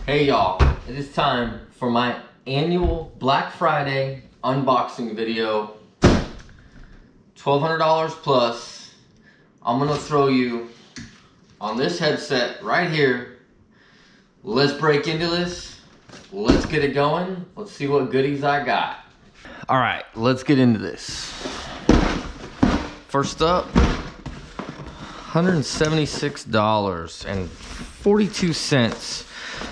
Hey y'all, it is time for my annual Black Friday unboxing video. $1,200 plus. I'm gonna throw you on this headset right here. Let's break into this. Let's get it going. Let's see what goodies I got. All right, let's get into this. First up, $176.42.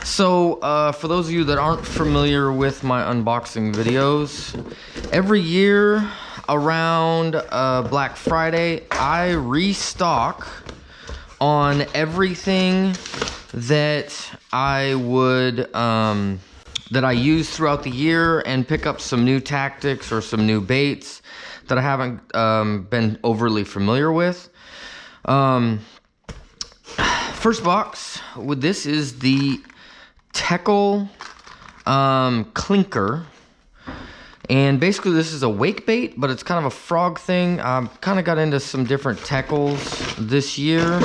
So for those of you that aren't familiar with my unboxing videos, every year around Black Friday, I restock on everything that I would that I use throughout the year, and pick up some new tactics or some new baits that I haven't been overly familiar with. First box, this is the Tackle Clinker, and basically this is a wake bait, but it's kind of a frog thing. Kind of got into some different tackles this year,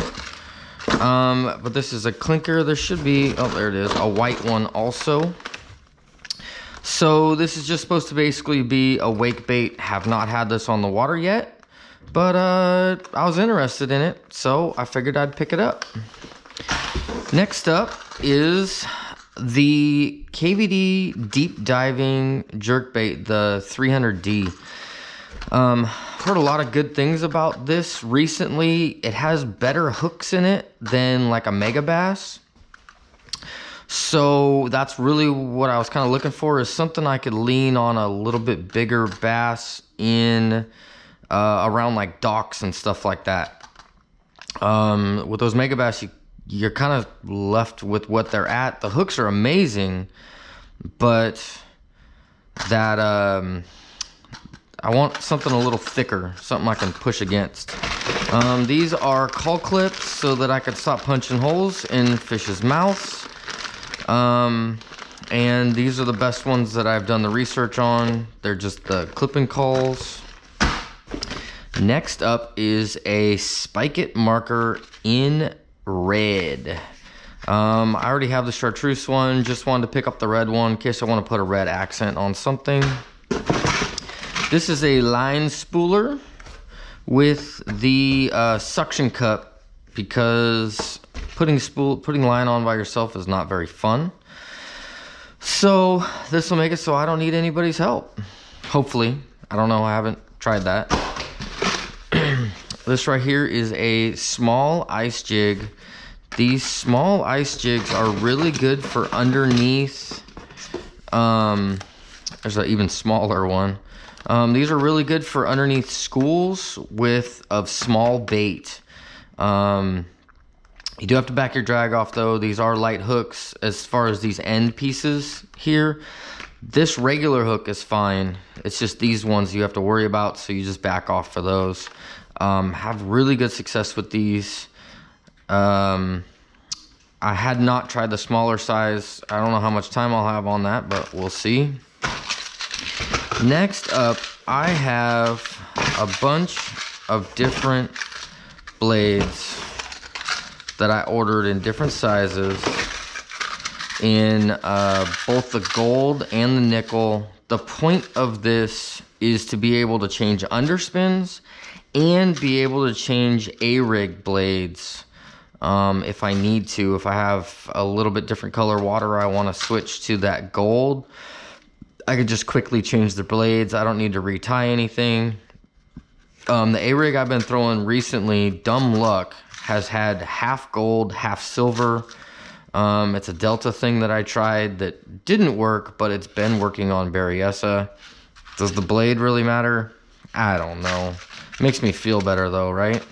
but this is a clinker. There should be, oh there it is, a white one also. So this is just supposed to basically be a wake bait. Have not had this on the water yet, but I was interested in it, so I figured I'd pick it up. Next up is the KVD deep diving jerkbait, the 300D. Heard a lot of good things about this recently. It has better hooks in it than like a mega bass. So that's really what I was kind of looking for, is something I could lean on a little bit bigger bass in around like docks and stuff like that. With those mega bass, you're kind of left with what they're at. The hooks are amazing, but that I want something a little thicker, something I can push against. These are call clips so that I can stop punching holes in fish's mouths. And these are the best ones that I've done the research on. They're just the clipping calls. Next up is a Spike It marker in red. I already have the chartreuse one, just wanted to pick up the red one in case I want to put a red accent on something. This is a line spooler with the suction cup, because putting line on by yourself is not very fun. So this will make it so I don't need anybody's help, hopefully. I don't know, I haven't tried that. This right here is a small ice jig. These small ice jigs are really good for underneath. There's an even smaller one. These are really good for underneath schools of small bait. You do have to back your drag off though. These are light hooks as far as these end pieces here. This regular hook is fine. It's just these ones you have to worry about, so you just back off for those. Have really good success with these. I had not tried the smaller size. I don't know how much time I'll have on that, but we'll see. Next up, I have a bunch of different blades that I ordered in different sizes in both the gold and the nickel. The point of this is to be able to change underspins and be able to change A-rig blades if I need to. If I have a little bit different color water, I want to switch to that gold, I could just quickly change the blades. I don't need to retie anything. The A-rig I've been throwing recently, dumb luck, has had half gold, half silver. It's a Delta thing that I tried that didn't work, but it's been working on Berryessa. Does the blade really matter? I don't know. Makes me feel better though, right?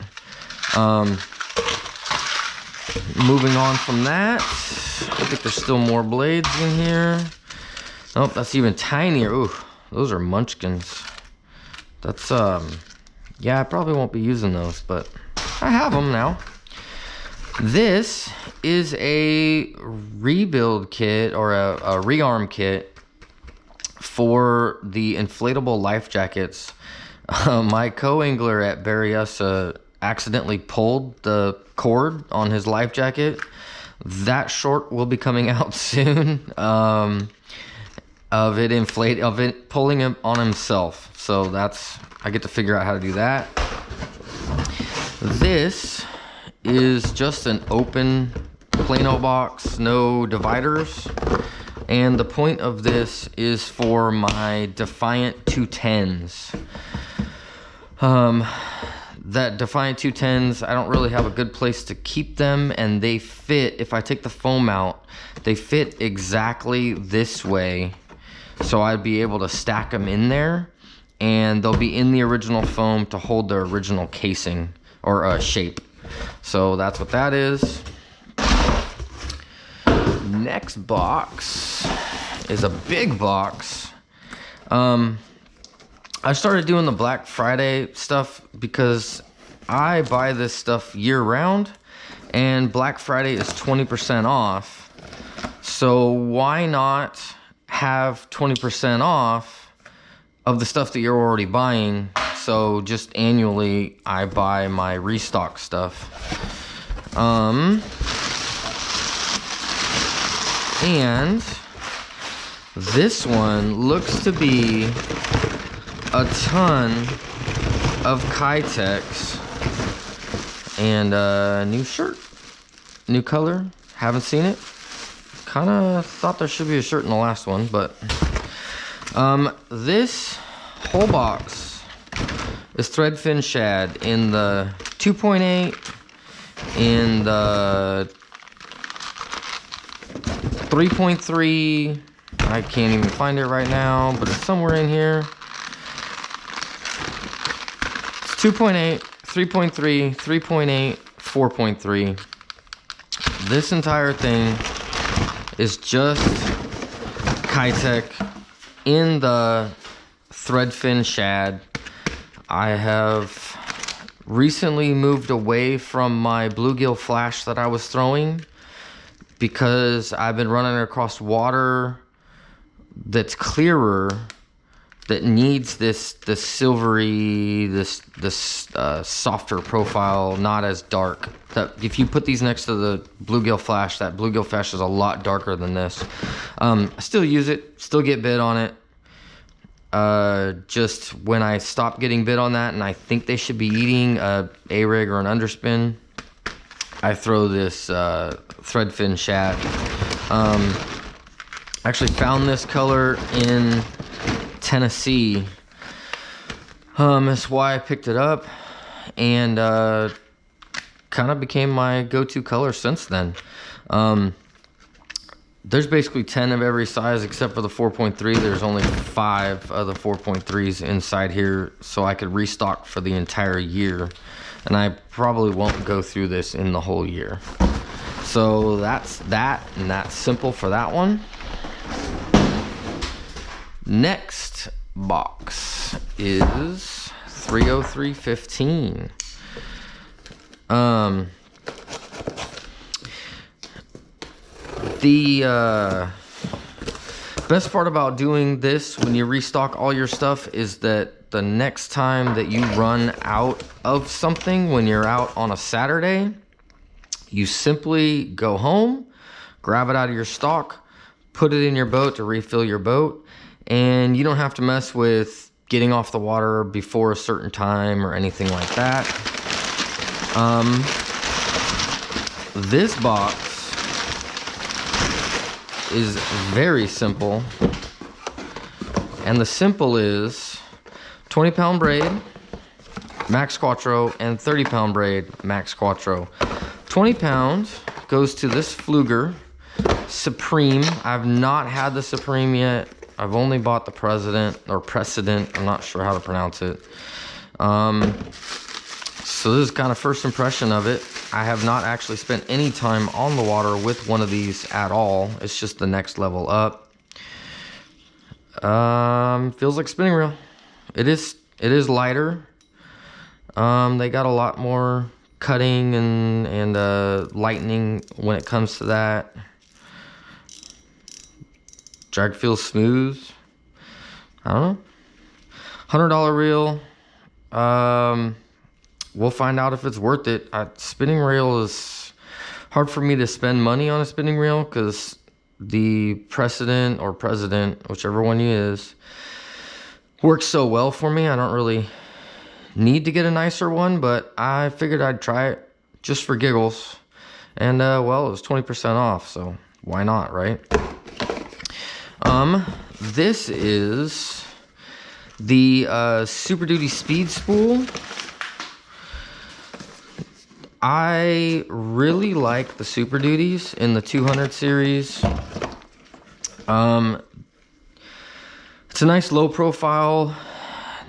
Moving on from that, I think there's still more blades in here. Oh, that's even tinier. Ooh, those are munchkins. That's, yeah, I probably won't be using those, but I have them now. This is a rebuild kit, or a rearm kit for the inflatable life jackets. My co-angler at Berryessa accidentally pulled the cord on his life jacket. That short will be coming out soon. Of it pulling him on himself. So I get to figure out how to do that. This is just an open Plano box, no dividers. And the point of this is for my Defiant 210s. That Defiant 210s, I don't really have a good place to keep them, and they fit, if I take the foam out, they fit exactly this way. So I'd be able to stack them in there, and they'll be in the original foam to hold their original casing or shape. So that's what that is. Next box is a big box. I started doing the Black Friday stuff because I buy this stuff year round, and Black Friday is 20% off. So why not have 20% off of the stuff that you're already buying? So just annually I buy my restock stuff. And this one looks to be a ton of Kitex and a new shirt, new color. Haven't seen it. Kind of thought there should be a shirt in the last one, but this whole box is threadfin shad in the 2.8, in the 3.3. I can't even find it right now, but it's somewhere in here. It's 2.8, 3.3, 3.8, 4.3. This entire thing is just Kitech in the threadfin shad. I have recently moved away from my bluegill flash that I was throwing because I've been running across water that's clearer, that needs this silvery, this softer profile, not as dark. That if you put these next to the bluegill flash, that bluegill flash is a lot darker than this. I still use it, still get bit on it. Just when I stop getting bit on that and I think they should be eating a rig or an underspin, I throw this threadfin shad. Actually found this color in Tennessee. That's why I picked it up, and kind of became my go-to color since then. There's basically 10 of every size except for the 4.3. There's only 5 of the 4.3s inside here, so I could restock for the entire year, and I probably won't go through this in the whole year. So that's that, and that's simple for that one. Next box is 30315. The best part about doing this when you restock all your stuff is that the next time that you run out of something, when you're out on a Saturday, you simply go home, grab it out of your stock, put it in your boat to refill your boat, and you don't have to mess with getting off the water before a certain time or anything like that. This box is very simple, and the simple is 20-pound braid, max quattro, and 30-pound braid, max quattro. 20 pounds goes to this Fluger Supreme. I've not had the Supreme yet. I've only bought the Precedent. I'm not sure how to pronounce it. So this is kind of first impression of it. I have not actually spent any time on the water with one of these at all. It's just the next level up. Feels like a spinning reel. It is lighter. They got a lot more cutting and lightening when it comes to that. Drag feels smooth. I don't know. $100 reel. We'll find out if it's worth it. Spinning reel is hard for me to spend money on a spinning reel because the Precedent or President, whichever one you is, works so well for me. I don't really need to get a nicer one, but I figured I'd try it just for giggles. And well, it was 20% off, so why not, right? This is the Super Duty Speed Spool. I really like the Super Duties in the 200 series. It's a nice low profile.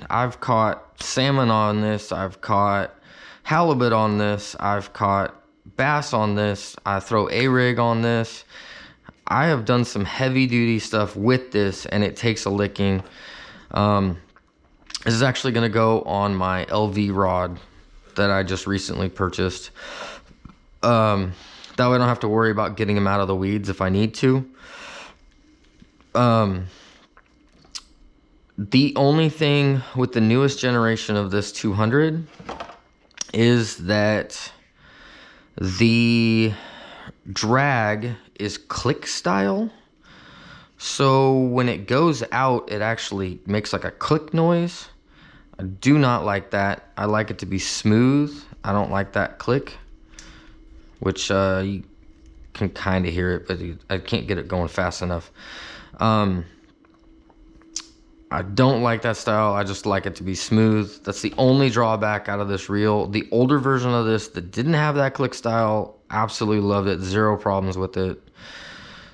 I've caught salmon on this. I've caught halibut on this. I've caught bass on this. I throw A-rig on this. I have done some heavy duty stuff with this, and it takes a licking. This is actually going to go on my LV rod that I just recently purchased. That way I don't have to worry about getting them out of the weeds if I need to. The only thing with the newest generation of this 200 is that the drag is click style. So when it goes out, it actually makes like a click noise. I do not like that. I like it to be smooth. I don't like that click, which you can kind of hear it, but I can't get it going fast enough. I don't like that style. I just like it to be smooth. That's the only drawback out of this reel. The older version of this that didn't have that click style, absolutely loved it. Zero problems with it.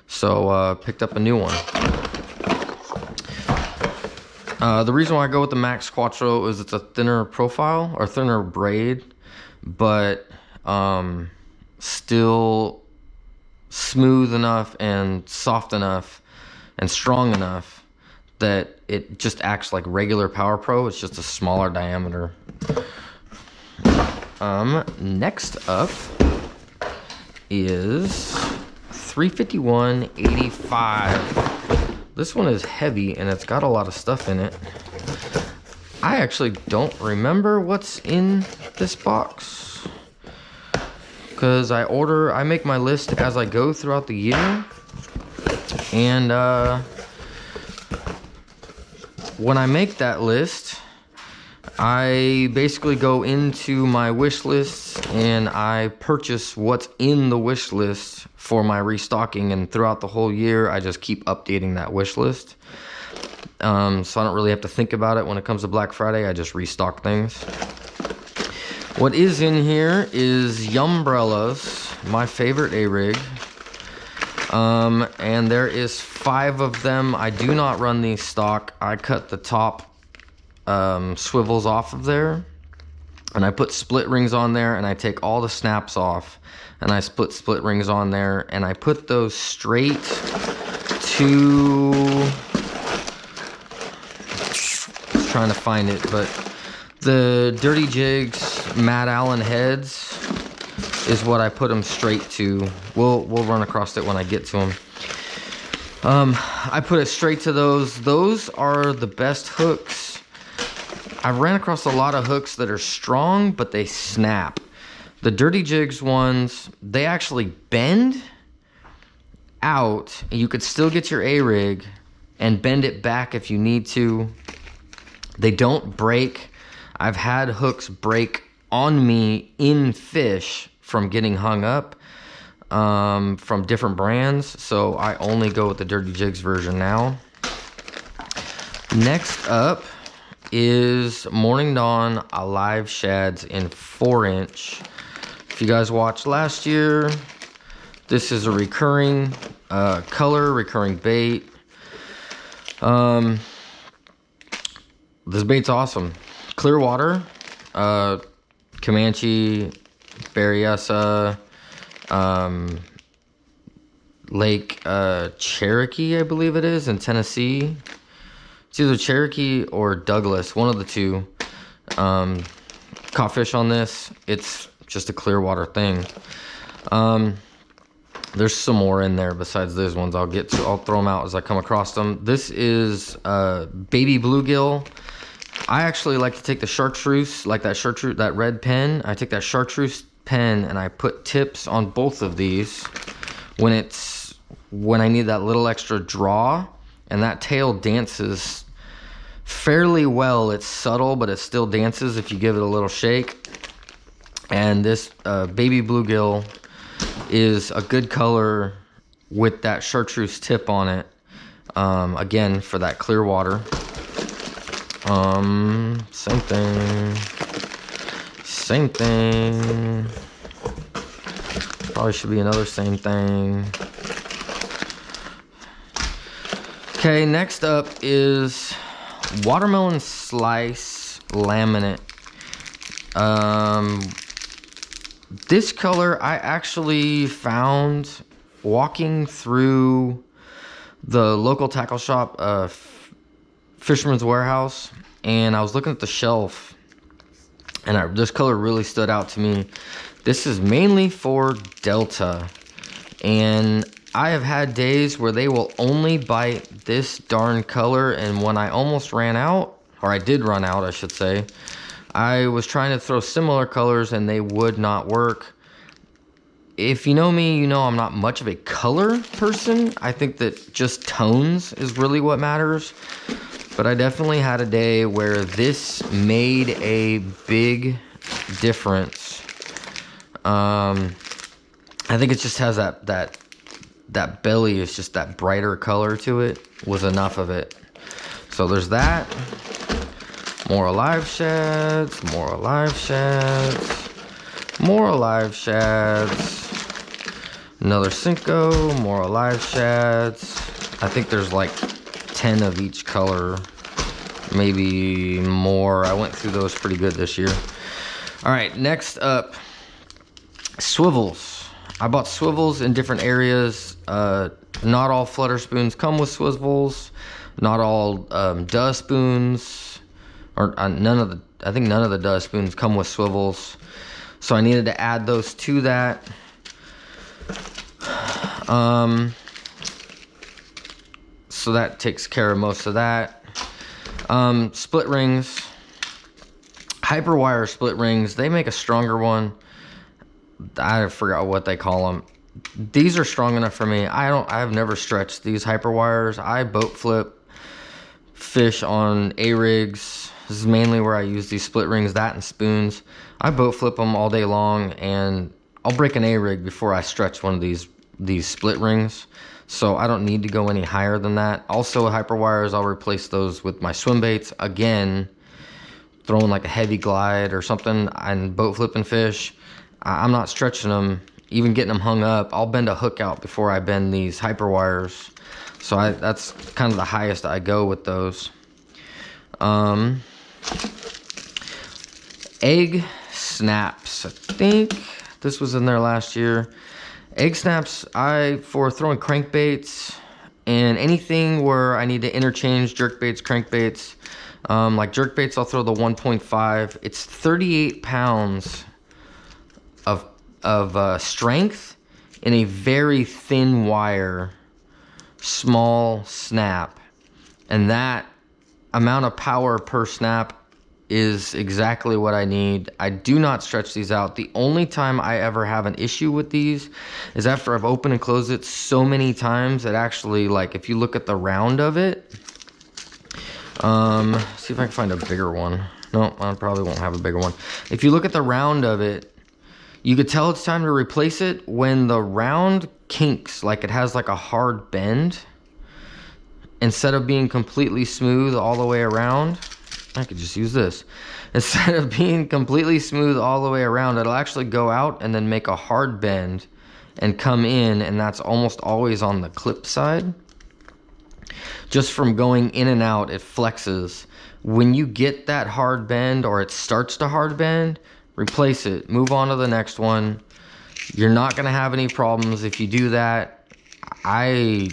So picked up a new one. The reason why I go with the Max Quattro is it's a thinner profile or thinner braid, but still smooth enough and soft enough and strong enough that it just acts like regular Power Pro. It's just a smaller diameter. Next up is 351/85. This one is heavy and it's got a lot of stuff in it. I actually don't remember what's in this box because I make my list as I go throughout the year, and when I make that list, I basically go into my wish list and I purchase what's in the wish list for my restocking, and throughout the whole year I just keep updating that wish list. So I don't really have to think about it when it comes to Black Friday. I just restock things. What is in here is Yumbrellas, my favorite A-rig. And there is 5 of them. I do not run these stock. I cut the top swivels off of there, and I put split rings on there, and I take all the snaps off, and I put split rings on there, and I put those straight to, I was trying to find it, but the Dirty Jigs Matt Allen heads is what I put them straight to. We'll run across it when I get to them. I put it straight to those. Those are the best hooks. I've ran across a lot of hooks that are strong, but they snap. The Dirty Jigs ones, they actually bend out. You could still get your A-rig and bend it back if you need to. They don't break. I've had hooks break on me in fish from getting hung up from different brands, so I only go with the Dirty Jigs version now. Next up is Morning Dawn Alive Shads in 4-inch. If you guys watched last year, this is a recurring color, recurring bait. This bait's awesome. Clear water, Comanche, Berryessa, Lake Cherokee, I believe it is, in Tennessee. It's either Cherokee or Douglas, one of the two. Caught fish on this. It's just a clear water thing. There's some more in there besides those ones. I'll throw them out as I come across them. This is baby bluegill. I actually like to take the chartreuse, like that chartreuse, that red pen. I take that chartreuse pen and I put tips on both of these when I need that little extra draw, and that tail dances fairly well. It's subtle, but it still dances if you give it a little shake. And this baby bluegill is a good color with that chartreuse tip on it. Again, for that clear water. Same thing. Probably should be another same thing. Okay, next up is watermelon slice laminate. This color I actually found walking through the local tackle shop, Fisherman's Warehouse, and I was looking at the shelf, and this color really stood out to me. This is mainly for Delta, and I have had days where they will only bite this darn color, and when I almost ran out, or I did run out, I should say, I was trying to throw similar colors and they would not work. If you know me, you know I'm not much of a color person. I think that just tones is really what matters. But I definitely had a day where this made a big difference. I think it just has that belly is just that brighter color to it, was enough of it. So there's that. More alive shads, more alive shads, more alive shads. Another Cinco, more alive shads. I think there's like 10 of each color, maybe more. I went through those pretty good this year. All right, next up, swivels. I bought swivels in different areas. Not all flutter spoons come with swivels. Not all duh spoons, or none of the duh spoons come with swivels. So I needed to add those to that. So that takes care of most of that. Split rings, Hyperwire split rings. They make a stronger one. I forgot what they call them. These are strong enough for me. I've never stretched these Hyperwires. I boat flip fish on A-rigs. This is mainly where I use these split rings, that and spoons. I boat flip them all day long, and I'll break an A-rig before I stretch one of these split rings. So I don't need to go any higher than that. Also, Hyperwires, I'll replace those with my swim baits. Again, throwing like a heavy glide or something and boat flipping fish. I'm not stretching them, even getting them hung up. I'll bend a hook out before I bend these Hyperwires. So that's kind of the highest I go with those. Egg snaps. I think this was in there last year. Egg snaps, for throwing crankbaits and anything where I need to interchange jerkbaits, crankbaits. Like jerkbaits, I'll throw the 1.5. It's 38 pounds of strength in a very thin wire, small snap. And that amount of power per snap is exactly what I need. I do not stretch these out. The only time I ever have an issue with these is after I've opened and closed it so many times. It actually, like, if you look at the round of it, see if I can find a bigger one. No, I probably won't have a bigger one. If you look at the round of it, you could tell it's time to replace it when the round kinks, like it has like a hard bend. Instead of being completely smooth all the way around, I could just use this. Instead of being completely smooth all the way around, it'll actually go out and then make a hard bend and come in, and that's almost always on the clip side. Just from going in and out, it flexes. When you get that hard bend, or it starts to hard bend, replace it. Move on to the next one. You're not gonna have any problems if you do that. I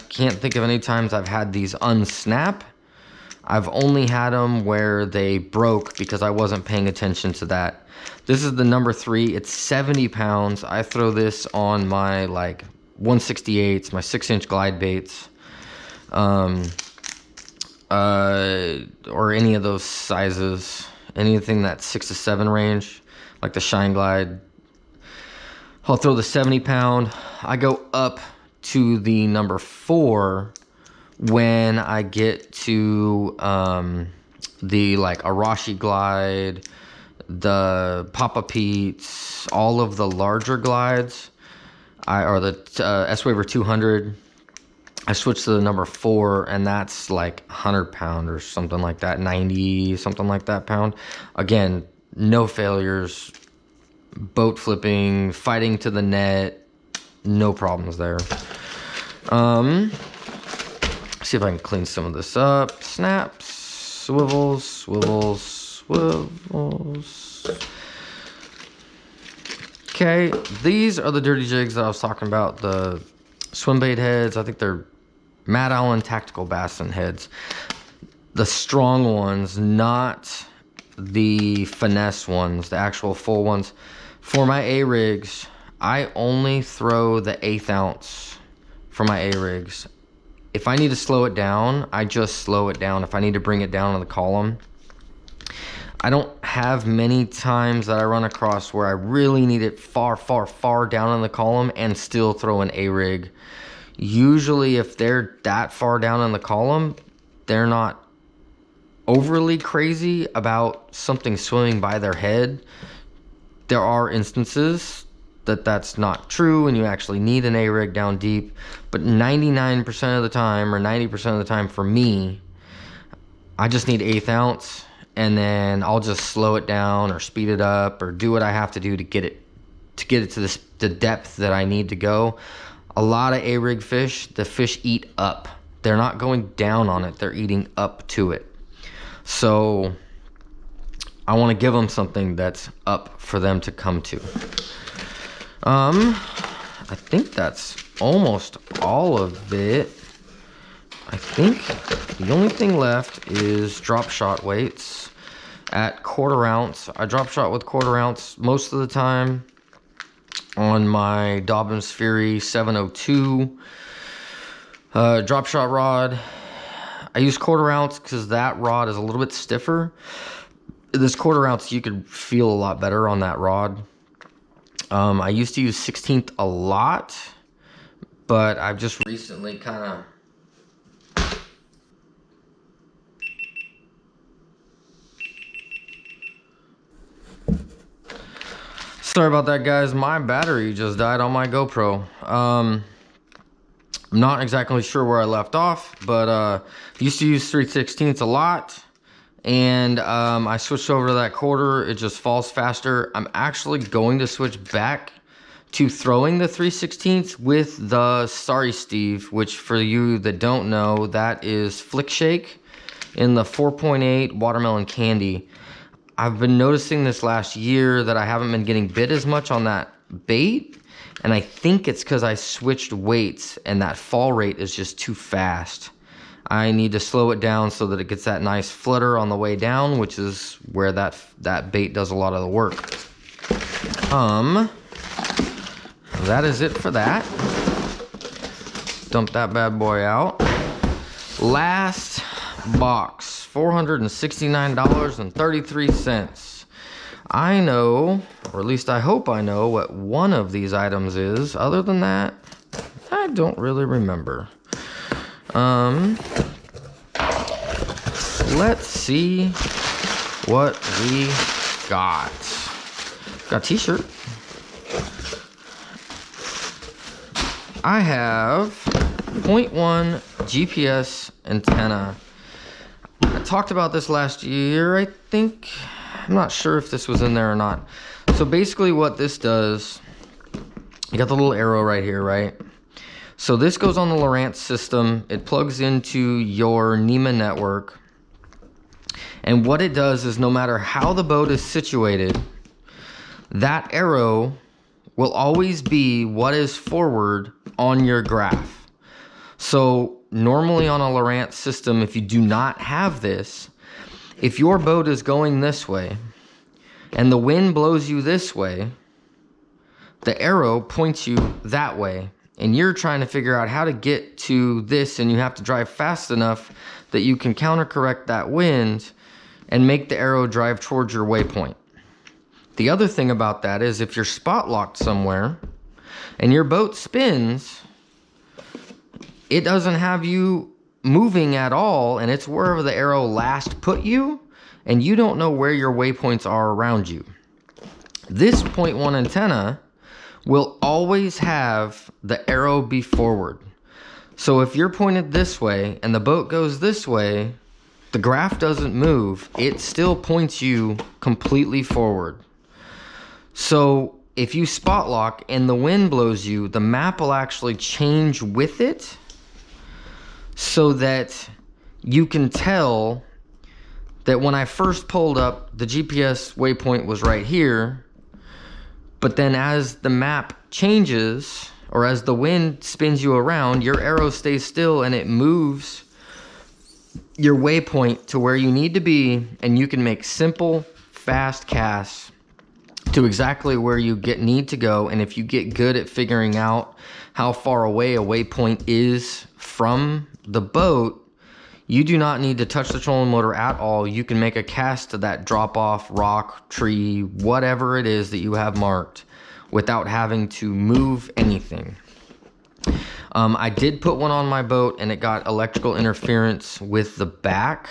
can't think of any times I've had these unsnap. I've only had them where they broke because I wasn't paying attention to that. This is the number 3. It's 70 pounds. I throw this on my like 168s, my 6-inch glide baits, or any of those sizes, anything that 6 to 7 range. like the Shine Glide. I'll throw the 70 pound. I go up to the number 4 when I get to the like Arashi Glide, the Papa Pete's, all of the larger glides, or the S-Waver 200. I switched to the number 4, and that's like 100 pound or something like that, 90, something like that pound. Again, no failures, boat flipping, fighting to the net, no problems there. See if I can clean some of this up. Snaps, swivels, swivels, swivels. Okay, these are the dirty jigs that I was talking about, the swim bait heads. I think they're Matt Allen Tactical Bassin heads. The strong ones, not the finesse ones, the actual full ones. For my A-rigs, I only throw the 1/8 ounce for my A-rigs. If I need to slow it down, I just slow it down. If I need to bring it down on the column, I don't have many times that I run across where I really need it far, far, far down in the column and still throw an A-rig. Usually if they're that far down in the column, they're not overly crazy about something swimming by their head. There are instances that that's not true and you actually need an A-rig down deep, but 99% of the time, or 90% of the time for me, I just need 1/8 ounce, and then I'll just slow it down or speed it up or do what I have to do to get it to the depth that I need to go. A lot of A-rig fish, the fish eat up. They're not going down on it, they're eating up to it. So I want to give them something that's up for them to come to. I think that's almost all of it. I think the only thing left is drop shot weights at 1/4 ounce. I drop shot with 1/4 ounce most of the time on my Dobbins Fury 702 drop shot rod. I use 1/4 ounce because that rod is a little bit stiffer. This 1/4 ounce, you could feel a lot better on that rod. I used to use 16th a lot, but I've just recently kind of sorry about that, guys. My battery just died on my GoPro. I'm not exactly sure where I left off, but used to use 3/16 a lot, and I switched over to that 1/4. It just falls faster. I'm actually going to switch back to throwing the 3/16 with the Sorry Steve, which for you that don't know, that is Flick Shake in the 4.8 watermelon candy. I've been noticing this last year that I haven't been getting bit as much on that bait, and I think it's because I switched weights and that fall rate is just too fast. I need to slow it down so that it gets that nice flutter on the way down, which is where that bait does a lot of the work. That is it for that. Dump that bad boy out. Last box, $469.33. I know, or at least I hope I know, what one of these items is. Other than that, I don't really remember. Let's see what we got. Got a t-shirt. I have 0.1 GPS antenna. I talked about this last year, I think. I'm not sure if this was in there or not. So basically what this does, you got the little arrow right here, right? So this goes on the Lowrance system. It plugs into your NEMA network. And what it does is no matter how the boat is situated, that arrow will always be what is forward on your graph. So normally on a Lowrance system, if you do not have this, if your boat is going this way and the wind blows you this way, the arrow points you that way, and you're trying to figure out how to get to this, and you have to drive fast enough that you can counter correct that wind and make the arrow drive towards your waypoint. The other thing about that is if you're spot locked somewhere and your boat spins, it doesn't have you moving at all, and it's wherever the arrow last put you, and you don't know where your waypoints are around you. This 0.1 antenna will always have the arrow be forward. So if you're pointed this way and the boat goes this way, the graph doesn't move. It still points you completely forward. So if you spot lock and the wind blows you, the map will actually change with it, so that you can tell that when I first pulled up, the GPS waypoint was right here, but then as the map changes, or as the wind spins you around, your arrow stays still and it moves your waypoint to where you need to be, and you can make simple, fast casts to exactly where you need to go. And if you get good at figuring out how far away a waypoint is from the boat, you do not need to touch the trolling motor at all. You can make a cast to that drop off, rock, tree, whatever it is that you have marked without having to move anything. I did put one on my boat and it got electrical interference with the back,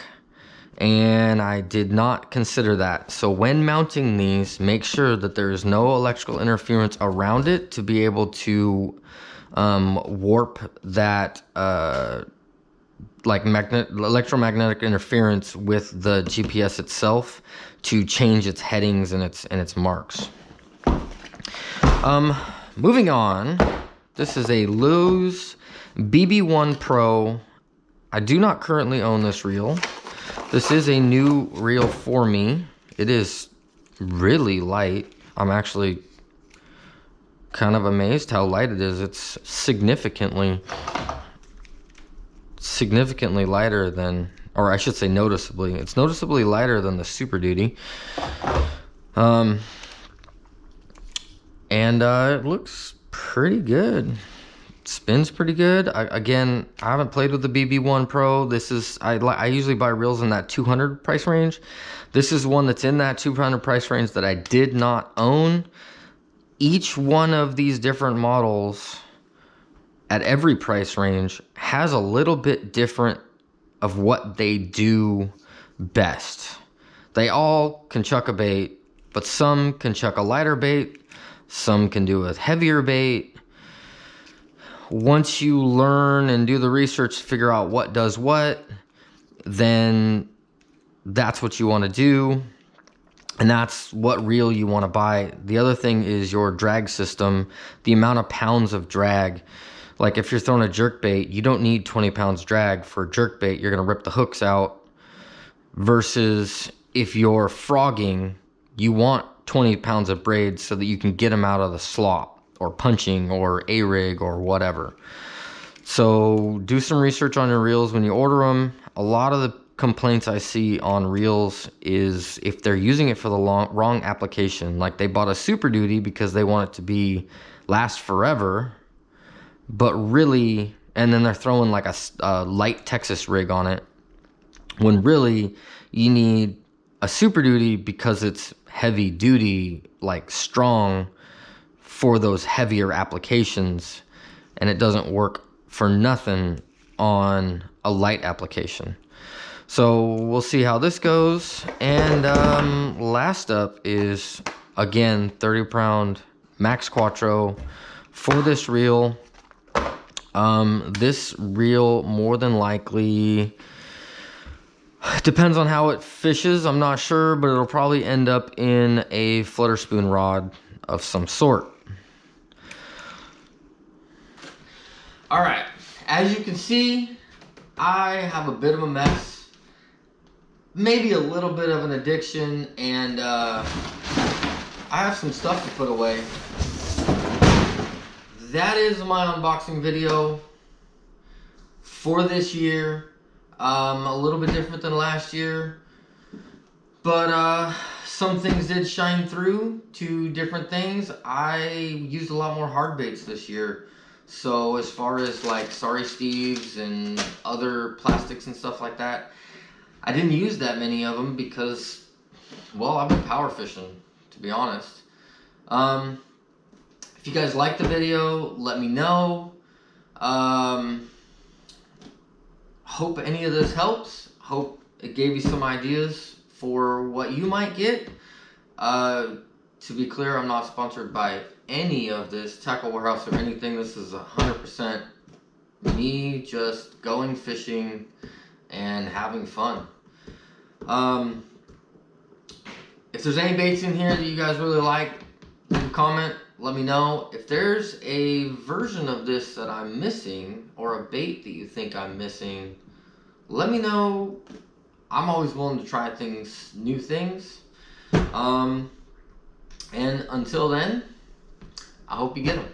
and I did not consider that. So when mounting these, make sure that there is no electrical interference around it to be able to warp that like electromagnetic interference with the GPS itself to change its headings and its marks. Moving on, this is a Lew's BB1 Pro. I do not currently own this reel. This is a new reel for me. It is really light. I'm actually kind of amazed how light it is. It's significantly lighter than, or I should say noticeably. It's noticeably lighter than the Super Duty. And it looks pretty good. It spins pretty good. I haven't played with the BB1 Pro. This is, I usually buy reels in that 200 price range. This is one that's in that 200 price range that I did not own. Each one of these different models at every price range has a little bit different of what they do best. They all can chuck a bait, but some can chuck a lighter bait, some can do a heavier bait. Once you learn and do the research to figure out what does what, then that's what you want to do, and that's what reel you want to buy. The other thing is your drag system, the amount of pounds of drag. Like if you're throwing a jerk bait, you don't need 20 pounds drag for jerk bait. You're going to rip the hooks out. Versus if you're frogging, you want 20 pounds of braid so that you can get them out of the slop or punching or A-rig or whatever. So do some research on your reels when you order them. A lot of the complaints I see on reels is if they're using it for the wrong application. Like they bought a Super Duty because they want it to last forever. But really, and then they're throwing like a light Texas rig on it, when really you need a Super Duty because it's heavy duty, like strong for those heavier applications, and it doesn't work for nothing on a light application. So we'll see how this goes. And last up is, again, 30-pound Max Quattro for this reel. This reel more than likely, depends on how it fishes, I'm not sure, but it'll probably end up in a flutter spoon rod of some sort. Alright, as you can see, I have a bit of a mess, maybe a little bit of an addiction, and I have some stuff to put away. That is my unboxing video for this year. A little bit different than last year, but some things did shine through to different things. I used a lot more hard baits this year. So as far as like Sorry Steves and other plastics and stuff like that, I didn't use that many of them because, well, I've been power fishing, to to be honest. If you guys like the video, let me know. Hope any of this helps. Hope it gave you some ideas for what you might get. To be clear, I'm not sponsored by any of this tackle warehouse or anything. This is 100% me just going fishing and having fun. If there's any baits in here that you guys really like, leave a comment, let me know. If there's a version of this that I'm missing, or a bait that you think I'm missing, let me know. I'm always willing to try things, new things. And until then, I hope you get them.